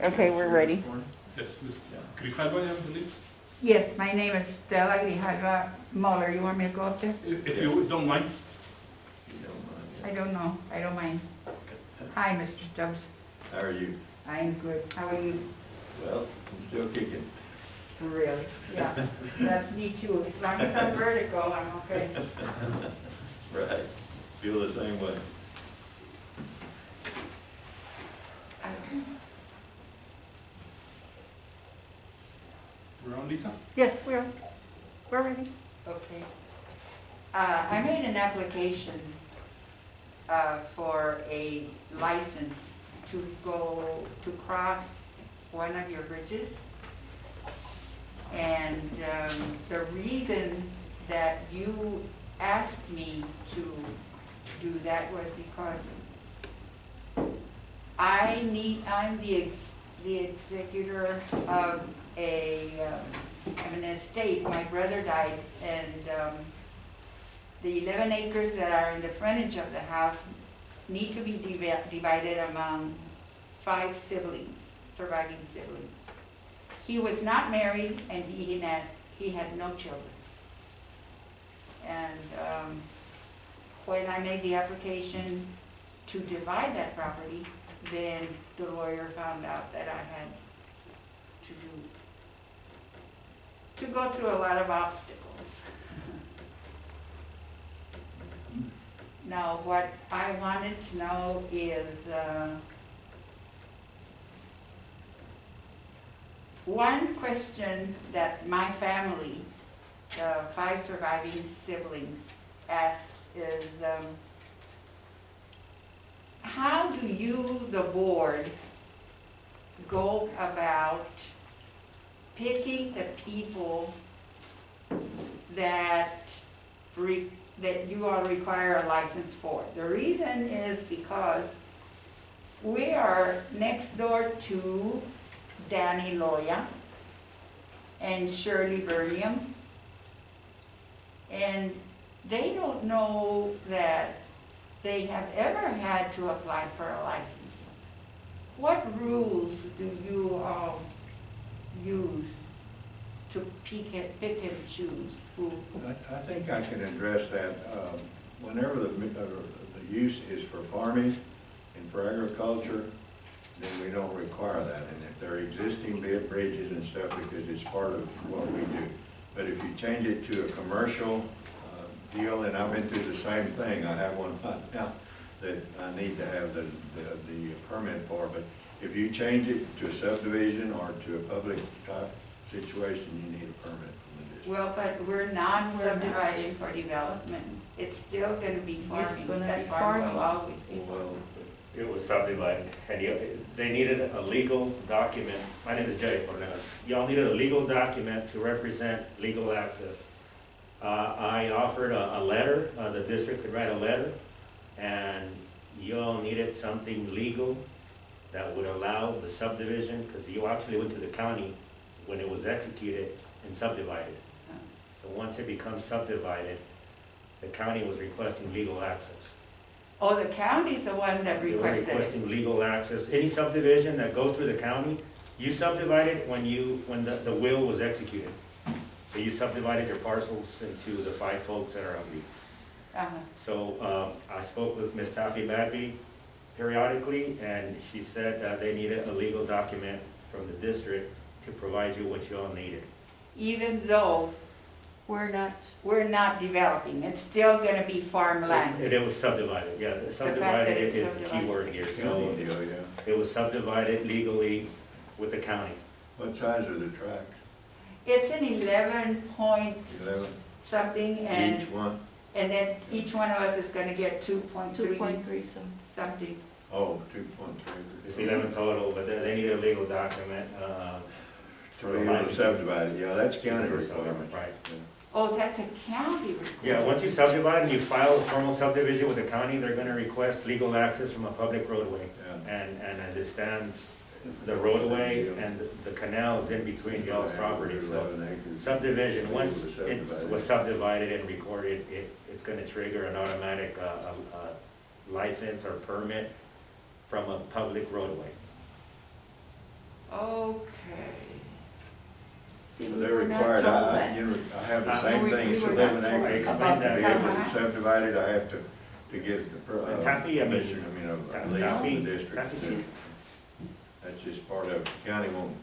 Okay, we're ready. Yes, Ms. Grijalva, I believe. Yes, my name is Stella Grijalva Muller. You want me to go up there? If you don't mind. I don't know. I don't mind. Hi, Mr. Stubbs. How are you? I'm good. How are you? Well, I'm still kicking. Really? Yeah. That's me too. As long as I'm vertical, I'm okay. Right. Feel the same way. We're on, Lisa? Yes, we're ready. Okay. I made an application for a license to go to cross one of your bridges. And the reason that you asked me to do that was because I'm the executor of an estate. My brother died, and the 11 acres that are in the frontage of the house need to be divided among 5 siblings, surviving siblings. He was not married, and he had no children. And when I made the application to divide that property, then the lawyer found out that I had to go through a lot of obstacles. Now, what I wanted to know is, one question that my family, the 5 surviving siblings, asks is, how do you, the board, go about picking the people that you all require a license for? The reason is because we are next door to Danny Loya and Shirley Birmingham, and they don't know that they have ever had to apply for a license. What rules do you all use to pick and choose who? I think I can address that. Whenever the use is for farming and for agriculture, then we don't require that. And if they're existing bridges and stuff, because it's part of what we do. But if you change it to a commercial deal, and I've been through the same thing. I have one now that I need to have the permit for. But if you change it to a subdivision or to a public type situation, you need a permit from the district. Well, but we're not subdividing for development. It's still going to be farming. It's gonna That be farm will farming. always be Well, farming. It was subdivided, and they needed a legal document. My name is Jay Ornelas. Y'all needed a legal document to represent legal access. I offered a letter, the district could write a letter, and y'all needed something legal that would allow the subdivision, because you actually went to the county when it was executed and subdivided. So once it becomes subdivided, the county was requesting legal access. Oh, the county's the one that They were requested it. requesting legal access. Any subdivision that goes through the county, you subdivided when the will was executed. So you subdivided your parcels into the 5 folks that are on the. Uh-huh. So I spoke with Ms. Taffy Badby periodically, and she said that they needed a legal document from the district to provide you what you all needed. Even though We're not developing, it's still going to be farmland. It was subdivided, yeah. The that subdivided it's is the key subdivided. word here. county So deal, yeah. it was subdivided legally with the county. What size are the tracts? It's an 11 point 11 something, and each one? then each one of us is going to get 2.3 2.3 something. Oh, 2.3. It's 11 total, but they need a legal document. To be able to subdivide it, yeah, that's county requirement. Right. Yeah. Oh, that's a county requirement. Yeah, once you subdivide and you file a formal subdivision with the county, they're gonna request legal access from a public roadway. Yeah. And as it stands, the roadway and the canal is in between y'all's property, so 11 acres. subdivision, once It was it subdivided. was subdivided and recorded, it's gonna trigger an automatic license or permit from a public roadway. See, So we they're were not required, told I that. have the Uh, same we- thing, we it's were 11 not told acres. about To be that. able to subdivide it, I have to get the, Taffy, I mean, permission, I mean, a Taffy, lease from Taffy, the district. Taffy. That's just part of it, the county won't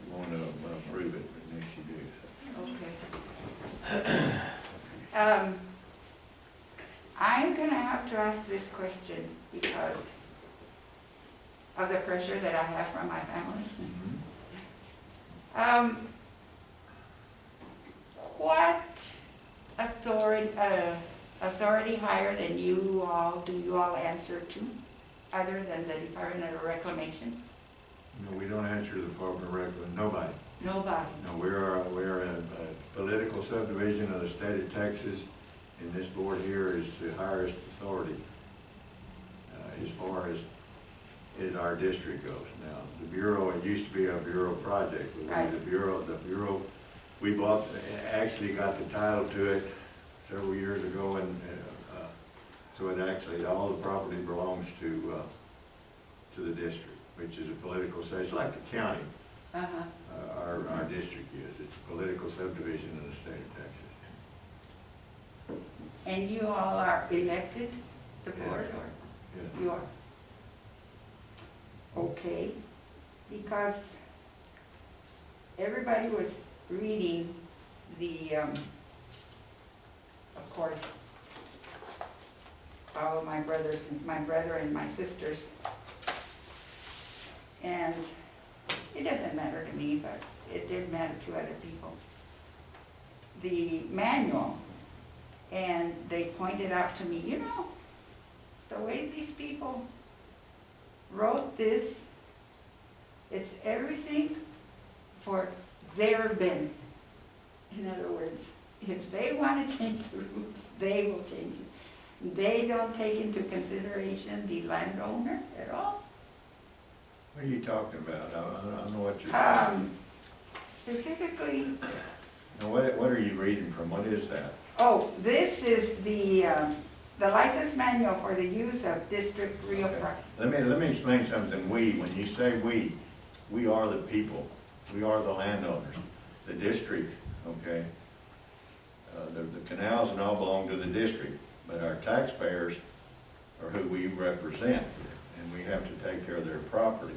approve it unless you do. Okay. I'm gonna have to ask this question because of the pressure that I have from my family. What authority higher than you all, do you all answer to, other than the Department of Reclamation? No, we don't answer the Department of Reclamation, nobody. Nobody. No, we're a political subdivision of the state of Texas, and this board here is the highest authority as far as our district goes. Now, the Bureau, it used to be a Bureau project, but Right. the Bureau, we bought, actually got the title to it several years ago, and so it actually, all the property belongs to the district, which is a political, so it's like the county. Uh-huh. Our district is. It's a political subdivision of the state of Texas. And you all are elected, the board, or Yeah. you are? Okay, because everybody was reading the, of course, all of my brother and my sisters. And it doesn't matter to me, but it did matter to other people. The manual, and they pointed out to me, you know, the way these people wrote this, it's everything for their benefit. In other words, if they want to change the rules, they will change it. They don't take into consideration the landowner at all. What are you talking about? I don't know what you're. Specifically, Now, what are you reading from? What is that? oh, this is the license manual for the use of district real Okay. property. Let me explain something. When you say we are the people. We are the landowners. The district, okay? The canals and all belong to the district, but our taxpayers are who we represent, and we have to take care of their property.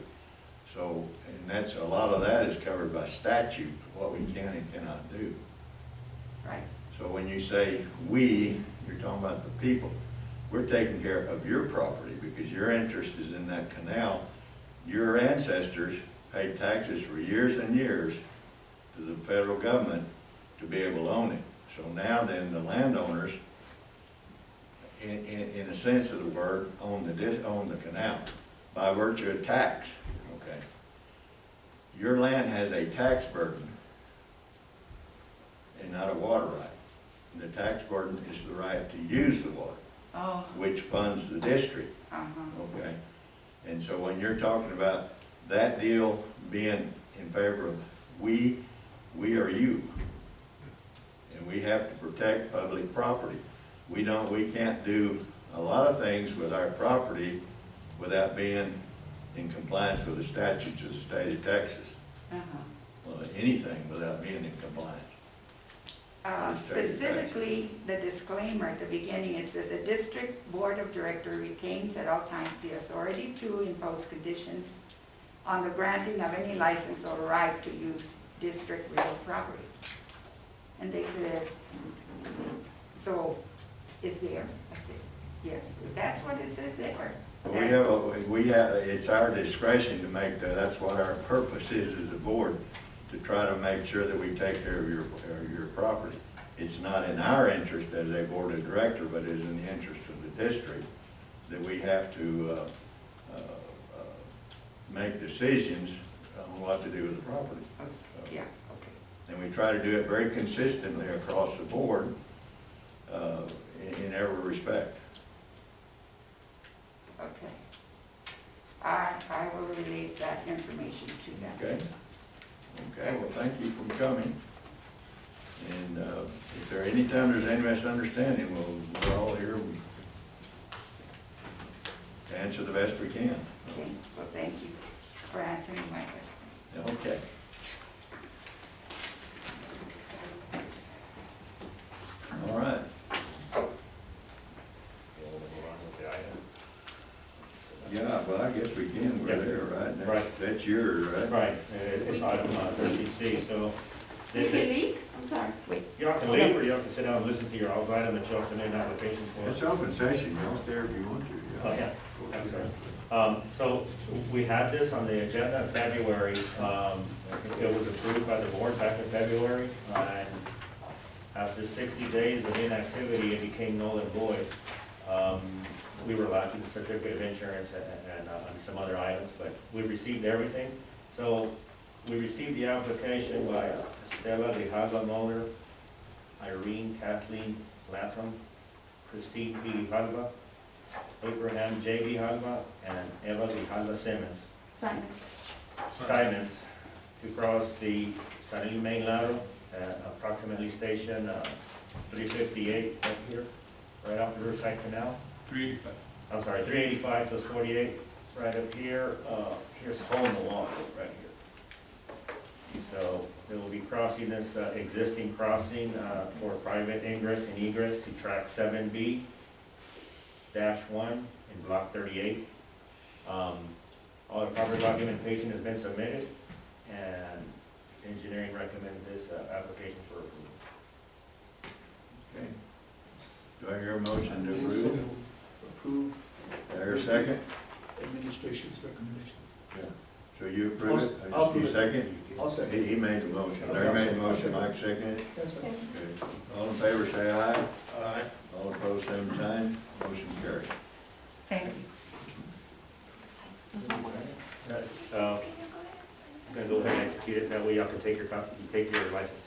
So, and that's, a lot of that is covered by statute, what we can and cannot do. Right. So when you say we, you're talking about the people. We're taking care of your property because your interest is in that canal. Your ancestors paid taxes for years and years to the federal government to be able to own it. So now then the landowners, in a sense of the word, own the canal by virtue of tax, okay? Your land has a tax burden and not a water right. And the tax burden is the right to use the water, Oh, which funds the district, uh-huh. okay? And so when you're talking about that deal being in favor of we are you. And we have to protect public property. We can't do a lot of things with our property without being in compliance with the statutes of the state of Texas. Uh-huh. Well, anything without being in compliance. Specifically, the disclaimer at the beginning, it says the district board of directors retains at all times the authority to impose conditions on the granting of any license or right to use district real property. And they said, so, is there? I said, yes, that's what it says there. It's our discretion to make that, that's what our purpose is as a board, to try to make sure that we take care of your property. It's not in our interest as a board of director, but is in the interest of the district that we have to make decisions on what to do with the property. Yeah, okay. And we try to do it very consistently across the board in every respect. Okay. I will relay that information to them. Okay? Okay, well, thank you for coming. And if there any time there's any misunderstanding, we're all here to answer the best we can. Okay, well, thank you for answering my question. Okay. guess we can, we're Yeah. there, right? That's- Right. That's yours, right? Right, it's item 13C, so. We can leave? I'm sorry, wait. You don't have to leave, or you don't have to sit down and listen to your own item that you also made an application for. It's open session, y'all stay if you want to. Oh, yeah. I'm sorry. So we had this on the agenda in February. It was approved by the board back in February. And after 60 days of inactivity, it became null and void. We were lacking the certificate of insurance and some other items, but we received everything. So we received the application by Stella Grijalva Moller, Irene Kathleen Latham, Christine P. Grijalva, Abraham J. Grijalva, and Eva Grijalva Simmons. Simons, to cross the San Luis main lateral at approximately station 358 up here, right off the Riverside Canal. 385. I'm sorry, 385 plus 48, right up here. Here's a hole in the wall, right here. So they will be crossing this existing crossing for private ingress and egress to track 7B-1 in block 38. All the proper documentation has been submitted, and engineering recommends this application for approval. Okay. Do I hear a motion to approve? Approve Do I hear a second? administration's recommendation. Yeah. So you approve it? I'll approve You it. second? I'll second. He made the motion. Larry made the motion, Mike seconded it. That's fine. Okay. All in favor, say aye. Aye. All opposed, same sign. Motion carried. Thank you. I'm gonna go ahead and execute it, that way y'all can take your copy, take your license.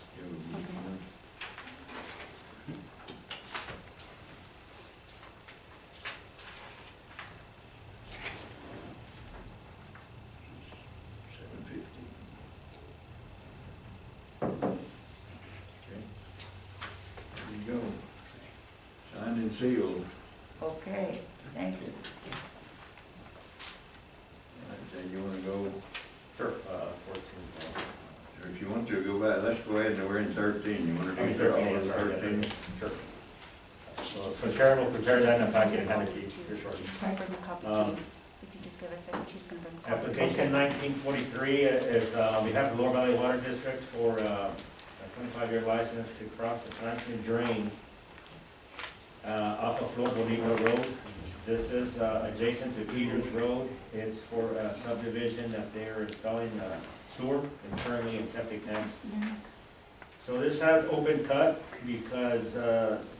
There you go. Signed and sealed. Okay, thank you. All right, then you wanna go, Sure. 14. or if you want to, go back, let's go ahead, and we're in 13. You wanna do 13, all of sorry, 13? Sure. So Sharon will prepare that in a packet and hand it to you here shortly. I'll bring a copy to you. If you just give us a second, she's gonna bring a copy. Application 1943 is on behalf of Lower Valley Water District for a 25-year license to cross the Franklin Drain off of Flor Bonito Road. This is adjacent to Peters Road. It's for a subdivision that they're installing sewer and currently in septic tanks. So this has open cut because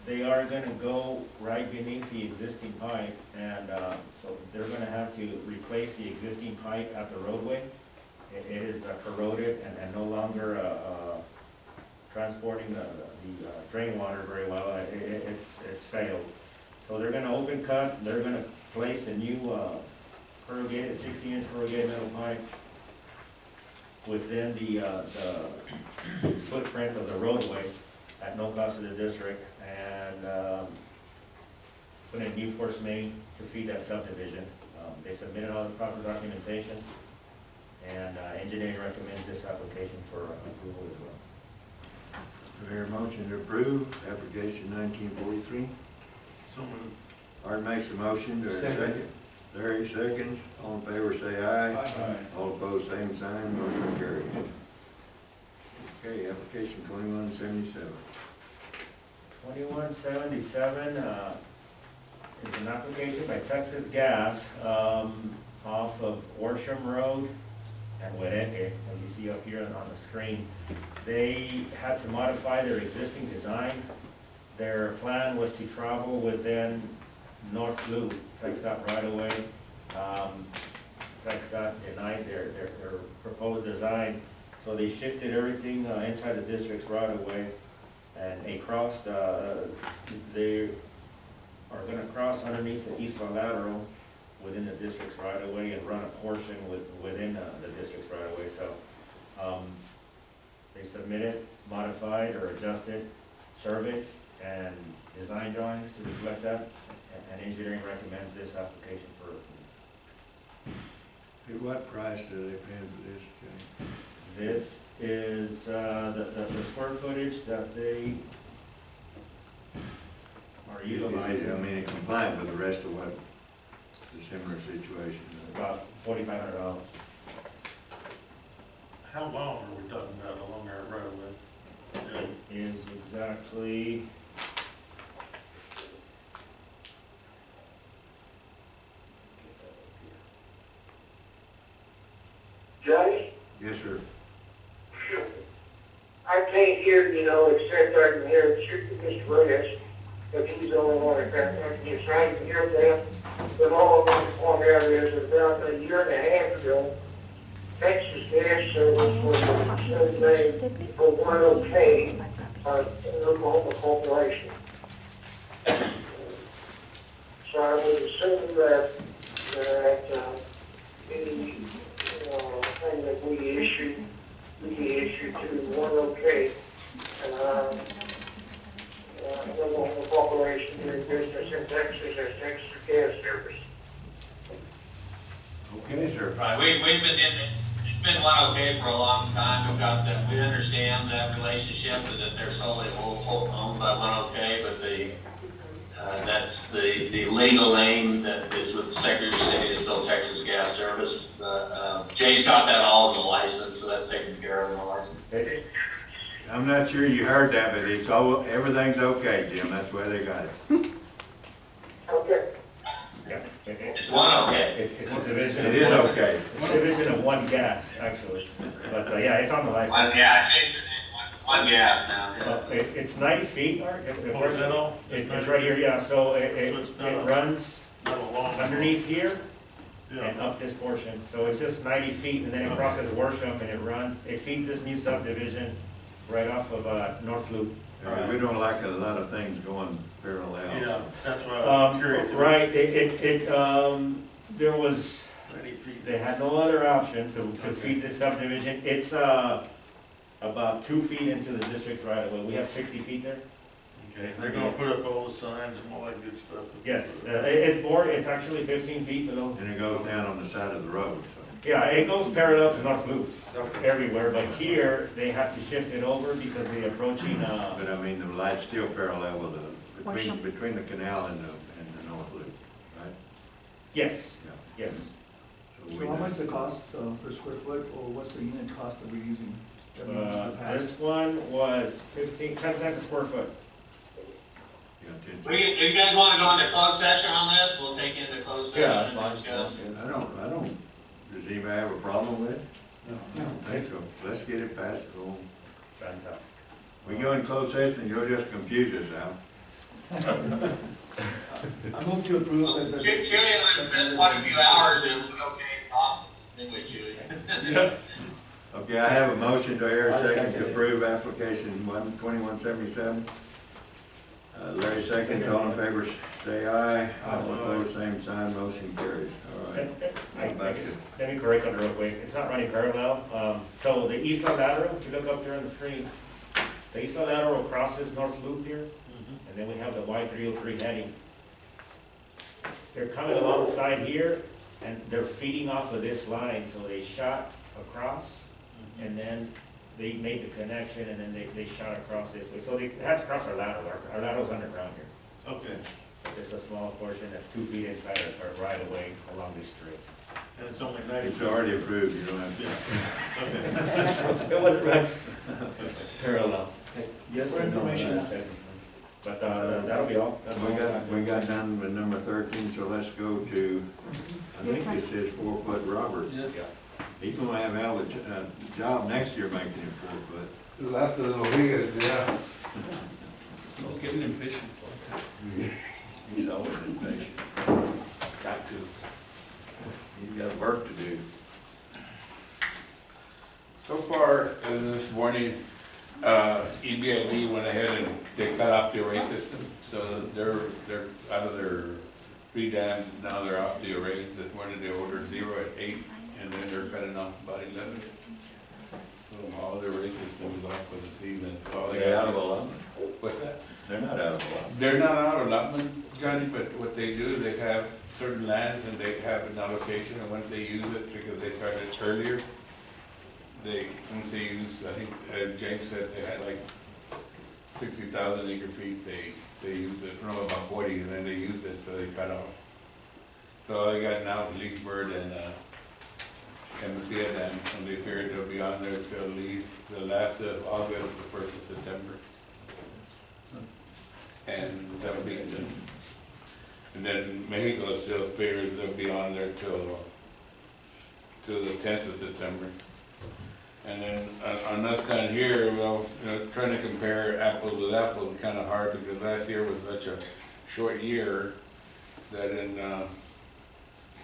they are gonna go right beneath the existing pipe, and so they're gonna have to replace the existing pipe at the roadway. It is corroded and no longer transporting the drain water very well. It's failed. So they're gonna open cut, they're gonna place a new corrugated, 60-inch corrugated metal pipe within the footprint of the roadway at no cost to the district, and put in a new force main to feed that subdivision. They submitted all the proper documentation, and engineering recommends this application for approval as well. Do I hear a motion to approve application 1943? So moved. Art makes a motion, do I hear a Second. second? Larry seconds, all in favor say aye. Aye. All opposed, same sign, motion carried. Okay, application 2177. 2177 is an application by Texas Gas off of Orsham Road and Huereque, as you see up here on the screen. They had to modify their existing design. Their plan was to travel within North Loop, TxDOT right away. TxDOT denied their proposed design, so they shifted everything inside the district's right away, and they crossed, they are gonna cross underneath the east lateral within the district's right away and run a portion within the district's right away. So they submitted modified or adjusted surveys and design drawings to reflect that, and engineering recommends this application for approval. At what price do they pay for this, Jay? This is the square footage that they are utilizing. I mean, it compliant with the rest of what the similar situation. about $4,500. How long are we talking about along our roadway? It is exactly, Judge, Yes, sir. I can't hear, except I can hear Mr. Reyes, but he's the only one that can hear. I can hear them. But all I want to point out is about a year and a half ago, Texas Gas Service was named for one OK, Oklahoma Corporation. So I would assume that any thing that we issue would be issued to one OK. Oklahoma Corporation doing business in Texas as Texas Gas Service. Okay, sir. Right, we've been it's been one okay for a long time. We've got that, we understand that relationship and that they're solely owned by one okay, but that's the legal name that is with the Secretary of State is still Texas Gas Service. Jay's got that all in the license, so that's taken care of in the license. I'm not sure you heard that, but it's all, everything's okay, Jim. That's why they got it. Okay. yeah. It's one okay. It's a division. It is okay. It's a division of one gas, actually. But, yeah, it's on the license. Yeah, I changed it, one gas now. Yeah. It's 90 feet, Art. Oh, is that all? It's right here, yeah, so it runs Not a long. underneath here Yeah. and up this portion. So it's just 90 feet, and then it crosses Worsham, and it feeds this new subdivision right off of North Loop. We don't like a lot of things going parallel. Yeah, that's why I'm curious. Right, there was, 90 feet. they had no other option to feed this subdivision. It's about 2 feet into the district right away. We have 60 feet there. Okay, they're gonna put up all the signs and all that good stuff. Yes, it's bored, it's actually 15 feet below. And it goes down on the side of the road, so. Yeah, it goes parallel to North Loop Okay. everywhere, but here, they have to shift it over because they're approaching, But I mean, the light's still parallel with between the canal and the North Loop, right? yes, Yeah. yes. So So we how know- much the cost per square foot, or what's the unit cost that we're using? That we used in the past? This one was 10 cents a square foot. Yeah, Do you guys want to go into closed session on this? We'll take into closed session Yeah, that's and fine. discuss. I don't, does anybody have a problem with it? I don't think so. Let's get it passed, go on. Fantastic. We go in closed session, you'll just confuse us, Al. I move to approve as a. Julie and I spent quite a few hours and we okay talking with Julie. Okay, I have a motion to air second to approve application 2177. Larry seconds, all in favor, say aye. All opposed, same sign, motion carries. All right. Let me correct on the roadway, it's not running parallel. So the east lateral, if you look up there on the screen, the east lateral crosses North Loop here, and then we have the Y303 heading. They're coming alongside here, and they're feeding off of this line, so they shot across, and then they made the connection, and then they shot across this way. So they had to cross our lateral. Our lateral's underground here. Okay, There's a small portion that's 2 feet inside of right away along this strip. and it's only 90 It's feet. already approved, you don't have to. Okay. It wasn't right. Parallel. Yes, For information. But that'll be all. That's all. We got done with number 13, so let's go to, I think it says 4-foot Robert. Yes. He's gonna have Al a job next year making it 4 foot. After the Rodriguez, yeah. I was getting impatient. He's always impatient. Got to. He's got work to do. So far, this morning, EPCWID went ahead and they cut off the array system. So they're out of their 3 dams, now they're off the array. This morning they ordered 0 at 8, and then they're cutting off about 11. So all their array system is off for the season. So all they They're out got of is- allotment. What's that? They're not out of allotment. They're not out of allotment, Johnny, but what they do, they have certain lands and they have an allocation, and once they use it, because they started earlier, once they use, I think, James said they had like 60,000 acre feet, they used it from about 40, and then they used it, so they cut off. So all they got now is Leesburg and, Mesilla Dam, and they figured they'll be on there till at least the last of August, the 1st of September. And that'll be it. And then Mexico still figures they'll be on there till the 10th of September. And then on us down here, well, you know, trying to compare apples with apples is kind of hard because last year was such a short year that in,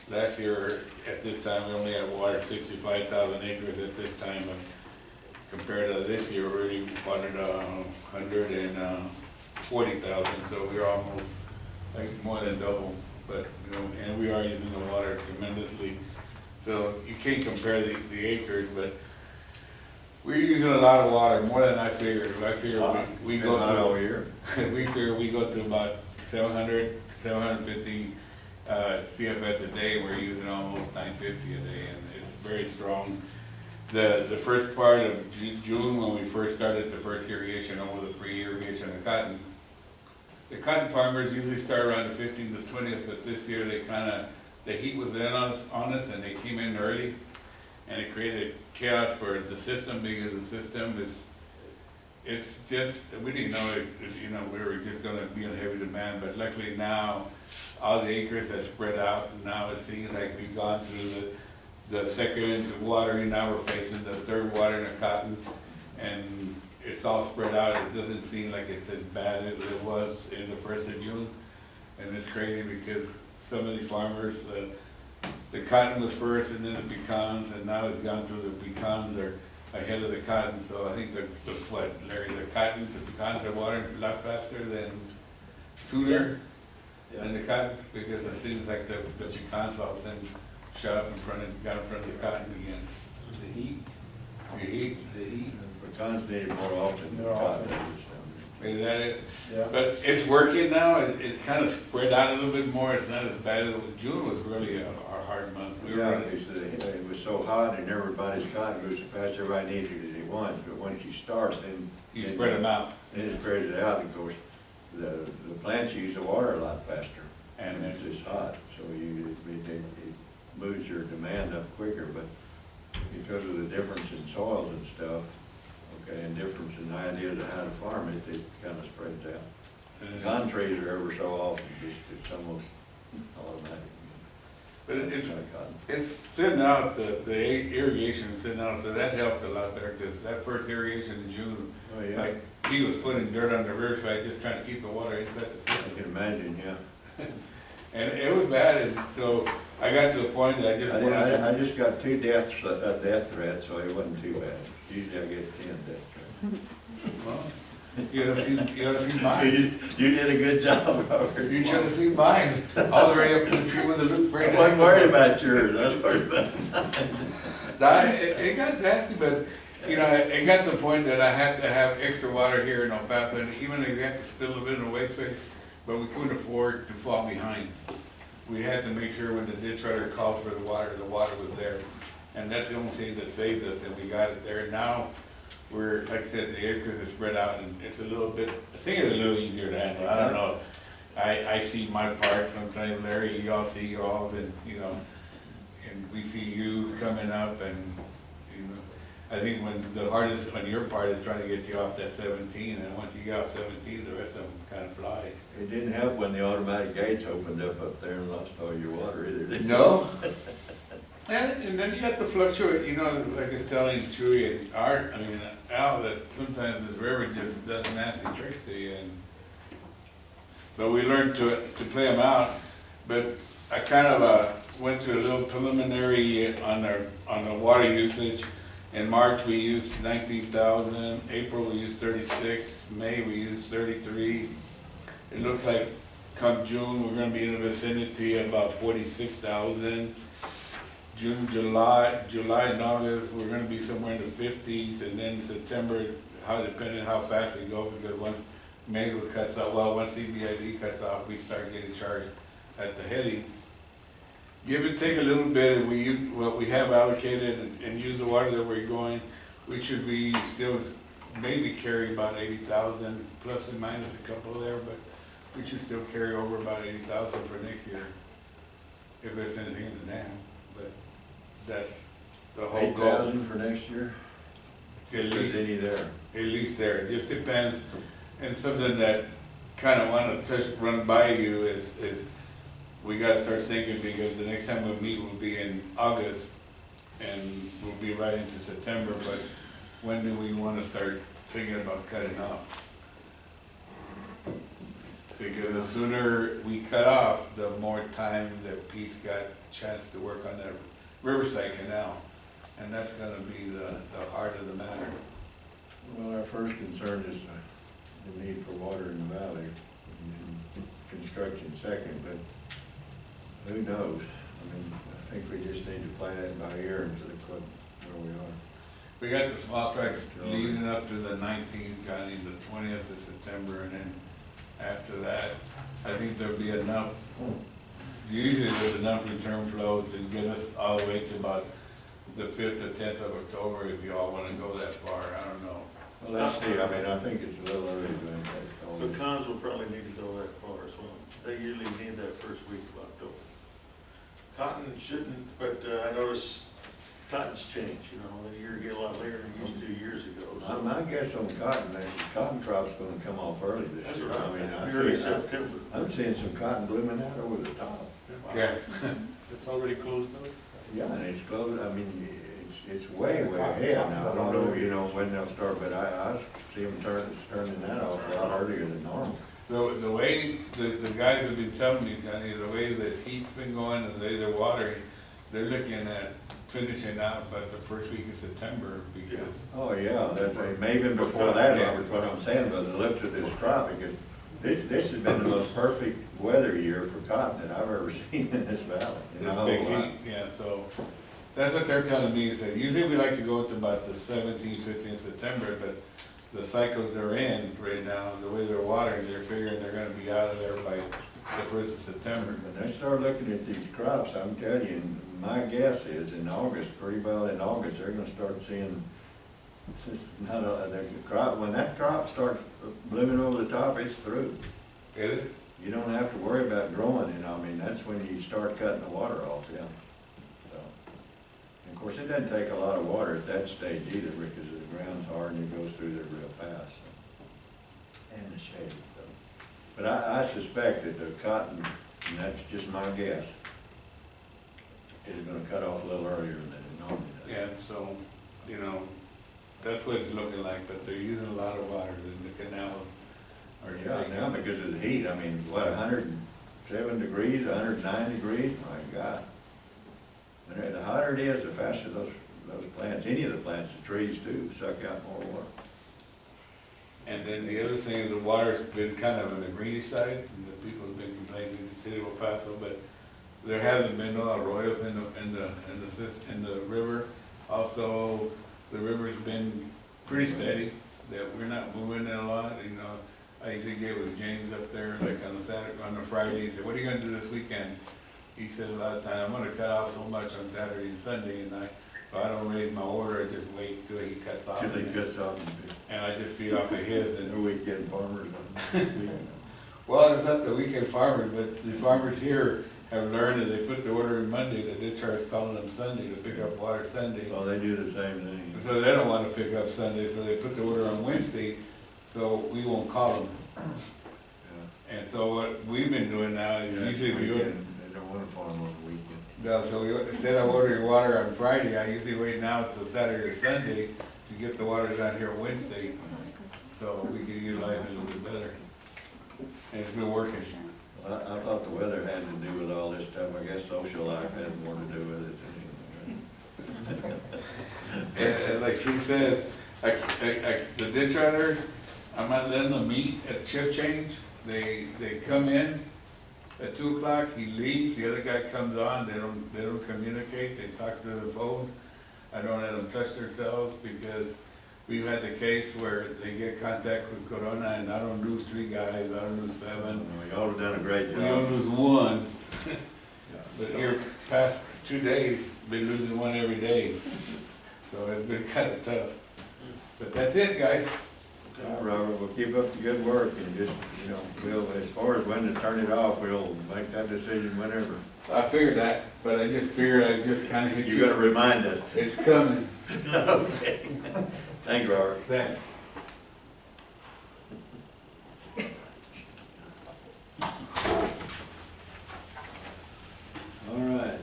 last year at this time we only had watered 65,000 acres at this time, and compared to this year we already watered 140,000, so we're almost like more than double. But you know, and we are using the water tremendously, so you can't compare the acres, but we're using a lot of water, more than I figured. I figured we go all to, year. we figure we go to about 700, 750 CFS a day. We're using almost 950 a day, and it's very strong. The first part of June, when we first started the first irrigation over the pre-irrigation of cotton, the cotton farmers usually start around the 15th to 20th, but this year they the heat was in on us, and they came in early. And it created chaos for the system because the system it's just, we didn't know you know, we were just gonna be in heavy demand, but luckily now all the acres have spread out, and now it seems like we've gone through the second watering, now we're facing the third watering of cotton, and it's all spread out. It doesn't seem like it's as bad as it was in the 1st of June, and it's crazy because some of these farmers, the cotton was first and then the pecans, and now it's gone through the pecans are ahead of the cotton. So I think the pecans are watering a lot faster than sooner than the cotton, because it seems like the pecans all of a sudden shut up got in front of the cotton again. The heat. The heat. Pecans needed more often than cotton. Is that it? Yeah. But it's working now. It kind of spread out a little bit more. It's not as bad as June was really a hard month. Yeah, it was so hot and everybody's cotton grew so fast, everybody needed it at once, but once you start, then. You spread them out. Then it spreads it out, of course, the plants use the water a lot faster. And it's just hot, so it moves your demand up quicker, but because of the difference in soils and stuff, okay, and difference in ideas of how to farm it, it kind of spreads out. Cotton trees are ever so often, it's almost automatic. But it's thinning out, the irrigation is thinning out, so that helped a lot there, because that first irrigation in June, Oh, yeah. like, he was putting dirt on the riverside, just trying to keep the water inside the I system. can imagine, yeah. And it was bad, and so I got to the point that I just wanted to. I just got 2 death threats, so it wasn't too bad. Usually I get 10 death threats. Well, you ought to see mine. You did a good job, Robert. You should have seen mine, all the way up to the tree with the loop I right. wasn't worried about yours, I was worried about mine. It got nasty, but, you know, it got to the point that I had to have extra water here in El Paso, and even if we had to spill a bit in the waste space, but we couldn't afford to fall behind. We had to make sure when the ditch rider called for the water was there. And that's the only thing that saved us, and we got it there. Now, we're, like I said, the acres are spread out, and it's a little bit, I think it's a little easier to handle. I don't know. I see my part sometimes, Larry, y'all see y'all, and, you know, and we see you coming up, and, you know, I think when the hardest on your part is trying to get you off that 17, and once you get off 17, the rest of them kind of fly. It didn't help when the automatic gates opened up there and lost all your water either, did it? No. And then you have to fluctuate, you know, like I was telling Chewy and Art, I mean, Al, that sometimes this river just does nasty tricks to you, and but we learned to play them out. But I kind of went to a little preliminary on the water usage. In March we used 19,000, April we used 36, May we used 33. It looks like come June we're going to be in the vicinity of about 46,000. June, July and August, we're going to be somewhere in the 50s, and then September, depending how fast we go, because once May cuts off, well, once EPCWID cuts off, we start getting charged at the heading. Give and take a little bit, and we use what we have allocated and use the water that we're going, we should be still maybe carry about 80,000, plus and minus a couple there, but we should still carry over about 80,000 for next year. if there's anything in the dam, but that's the whole goal. 8,000 for next year? At If there's least, any there. at least there, it just depends, and something that kind of want to just run by you is we got to start thinking, because the next time we meet will be in August, and we'll be right into September, but when do we want to start thinking about cutting off? Because the sooner we cut off, the more time that Pete's got a chance to work on that Riverside Canal, and that's gonna be the heart of the matter. Well, our first concern is the need for water in the valley, and construction second, but who knows? I mean, I think we just need to play that by ear until the club where we are. We got the small tracks leading up to the 19th, Johnny, the 20th of September, and then after that, I think there'll be enough, usually there's enough return flow to get us all the way to about the 5th or 10th of October, if you all wanna go that far, I don't know. Well, let's see, I mean, I think it's a little early to make that call. The cons will probably need to go that far as well. They usually need that first week of October. Cotton shouldn't, but I notice cotton's changed, you know, the year get a lot later than it used to years ago. So My guess on cotton, the cotton crop's gonna come off early this that's year. what I mean, early September. I'm seeing some cotton blooming out over the top. Yeah. It's already closed up? Yeah, and it's close, I mean, it's way ahead now. I don't know, you know, when they'll start, but I see them turning that off a lot earlier than normal. The way the guys have been telling me, Johnny, the way this heat's been going and the way they're watering, they're looking at finishing out by the first week of September, because Oh, yeah, that, maybe even before that, Robert's what I'm saying, but the looks of this crop, because this has been the most perfect weather year for cotton that I've ever seen in this valley. in this the big whole lot. heat, yeah, so that's what they're telling me, is that usually we like to go to about the 17th, 15th September, but the cycles they're in right now, the way they're watering, they're figuring they're gonna be out of there by the 1st of September. When they start looking at these crops, I'm telling you, my guess is in August, pretty well in August, they're gonna start seeing, the crop, when that crop starts blooming over the top, it's through. Get it? You don't have to worry about growing, you know, I mean, that's when you start cutting the water off, yeah. So, and of course, it doesn't take a lot of water at that stage either, because the ground's hard and it goes through there real fast. So. And the shade, so. But I suspect that the cotton, and that's just my guess, is gonna cut off a little earlier than it normally does. Yeah, so, you know, that's what it's looking like, but they're using a lot of water, and the canals are Yeah, taking. now because of the heat, I mean, what, 107 degrees, 109 degrees, my God. And the hotter it is, the faster those plants, any of the plants, the trees too, suck out more water. And then the other thing is the water's been kind of on the greeny side, and the people have been complaining in the city of El Paso, but there hasn't been no arroyos in the river. Also, the river's been pretty steady, that we're not moving it a lot, you know. I usually get with James up there, like on a Friday, he said, what are you gonna do this weekend? He said a lot of times, I'm gonna cut off so much on Saturday and Sunday, and so I don't raise my order, I just wait till he cuts off. Till he cuts off. And I just feed off of his, and No weekend farmers. well, it's not the weekend farmers, but the farmers here have learned that they put the order in Monday, that they charge calling them Sunday to pick up water Sunday. Well, they do the same thing. So they don't want to pick up Sunday, so they put the order on Wednesday, so we won't call them. Yeah. And so what we've been doing now is Yeah, usually we order, weekend, they don't want to farm on the weekend. no, so instead of ordering water on Friday, I usually wait now till Saturday or Sunday to get the water down here Wednesday, so we can utilize it a little bit better. And it's been working. Well, I thought the weather had to do with all this stuff. I guess social life has more to do with it than anything. And like she said, the ditch runners, I'm not letting them meet at shift change. They come in at 2 o'clock, he leaves, the other guy comes on, they don't communicate, they talk to the phone. I don't let them touch themselves, because we've had the case where they get contact with Corona, and I don't lose 3 guys, I don't lose 7. Y'all have done a great We job. don't lose 1. But here, past 2 days, been losing 1 every day. So it's been kind of tough. But that's it, guys. All right, Robert, we'll keep up the good work and just, you know, we'll, as far as when to turn it off, we'll make that decision whenever. I figured that, but I just figured I'd just kinda hit you. You gotta remind us. It's coming. Okay. Thanks, Robert. Thanks. All right.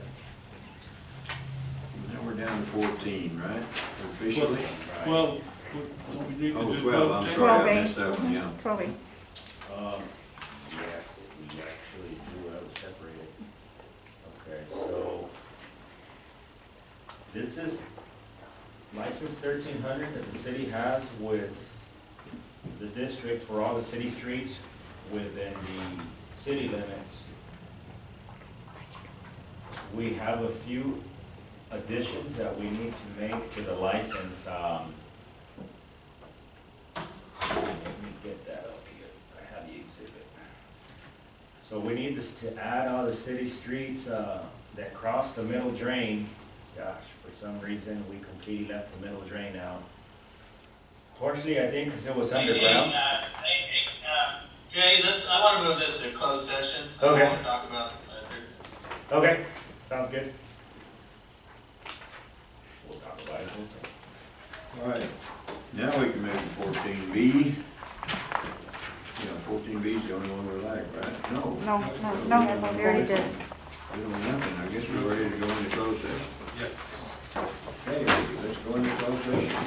Now we're down to 14, right? Officially? Well, what we need to Oh, do. 12, I'm Jay? sorry, I 12A. missed that one, yeah. 12A. Yes, we actually do have it separated. Okay, so this is license 1300 that the city has with the district for all the city streets within the city limits. We have a few additions that we need to make to the license. Let me get that up here. I have the exhibit. So we need this to add all the city streets that cross the middle drain. Gosh, for some reason, we completely left the middle drain out. Partially, I think, because it was underground. Jay, I want to move this to closed session. Okay. I want to talk about, Okay, sounds good. We'll talk about it. All right, now we can move to 14B. Yeah, 14B is the only one we're like, right? No. No, we already did. We don't have nothing. I guess we're ready to go into closed session. Yes. Okay, let's go into closed session.